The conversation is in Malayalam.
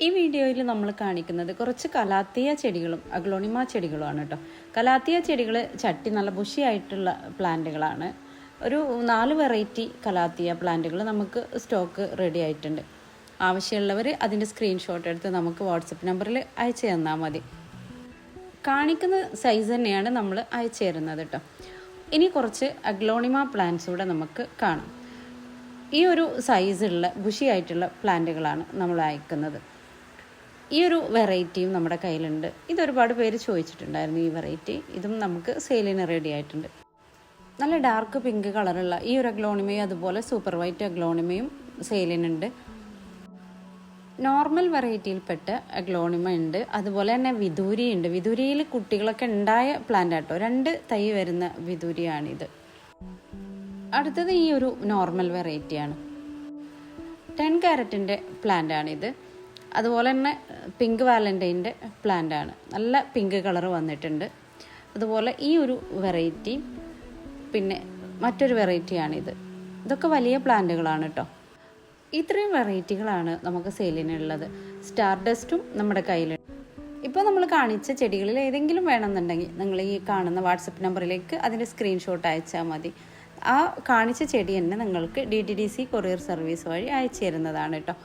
ഈ വീഡിയോയിൽ നമ്മൾ കാണിക്കുന്നത് കുറച്ച് കലാത്തിയ ചെടികളും അഗ്ലോണിമ ചെടികളുമാണ് കേട്ടോ. കലാത്തിയ ചെടികൾ ചട്ടി നല്ല ബുഷിയായിട്ടുള്ള പ്ലാന്റുകളാണ്. ഒരു 4 വെറൈറ്റി കലാത്തിയ പ്ലാന്റുകൾ നമുക്ക് സ്റ്റോക്ക് റെഡി ആയിട്ടുണ്ട്. ആവശ്യമുള്ളവർ അതിൻ്റെ സ്ക്രീൻഷോട്ട് എടുത്ത് നമുക്ക് വാട്സപ്പ് നമ്പറിൽ അയച്ചു തന്നാൽ മതി. കാണിക്കുന്ന സൈസ് തന്നെയാണ് നമ്മൾ അയച്ചു തരുന്നത് കേട്ടോ. ഇനി കുറച്ച് അഗ്ലോണിമ പ്ലാന്റ്സ് കൂടെ നമുക്ക് കാണാം. ഈ ഒരു സൈസുള്ള ബുഷിയായിട്ടുള്ള പ്ലാന്റുകളാണ് നമ്മൾ അയക്കുന്നത്. ഈ ഒരു വെറൈറ്റിയും നമ്മുടെ കയ്യിലുണ്ട്. ഇതൊരുപാട് പേര് ചോദിച്ചിട്ടുണ്ടായിരുന്നു ഈ വെറൈറ്റി. ഇതും നമുക്ക് സെയിലിന് റെഡി ആയിട്ടുണ്ട്. നല്ല ഡാർക്ക് പിങ്ക് കളറുള്ള ഈ ഒരു അഗ്ലോണിമയും അതുപോലെ സൂപ്പർ വൈറ്റ് അഗ്ലോണിമയും സെയിലിനുണ്ട്. നോർമൽ വെറൈറ്റിയിൽപ്പെട്ട അഗ്ലോണിമ ഉണ്ട്, അതുപോലെ തന്നെ വിദൂരി ഉണ്ട്. വിദൂരിയിൽ കുട്ടികളൊക്കെ ഉണ്ടായ പ്ലാന്റ് ആട്ടോ. 2 തൈ വരുന്ന വിദൂരിയാണിത്. അടുത്തത് ഈ ഒരു നോർമൽ വെറൈറ്റിയാണ്. 10 ക്യാരറ്റിൻ്റെ പ്ലാന്റാണിത്. അതുപോലെ തന്നെ പിങ്ക് വാലൻറ്റൈൻ്റെ പ്ലാന്റാണ്. നല്ല പിങ്ക് കളർ വന്നിട്ടുണ്ട്. അതുപോലെ ഈ ഒരു വെറൈറ്റി, പിന്നെ മറ്റൊരു വെറൈറ്റിയാണിത്. ഇതൊക്കെ വലിയ പ്ലാന്റുകളാണ് കേട്ടോ. ഇത്രയും വെറൈറ്റികളാണ് നമുക്ക് സെയിലിനുള്ളത്. സ്റ്റാർ ഡസ്റ്റും നമ്മുടെ കയ്യിലുണ്ട്. ഇപ്പോൾ നമ്മൾ കാണിച്ച ചെടികളിൽ ഏതെങ്കിലും വേണമെന്നുണ്ടെങ്കിൽ നിങ്ങൾ ഈ കാണുന്ന വാട്സപ്പ് നമ്പറിലേക്ക് അതിൻ്റെ സ്ക്രീൻഷോട്ട് അയച്ചാൽ മതി. ആ കാണിച്ച ചെടി തന്നെ നിങ്ങൾക്ക് DTDC കൊറിയർ സർവീസ് വഴി അയച്ചു തരുന്നതാണ് കേട്ടോ.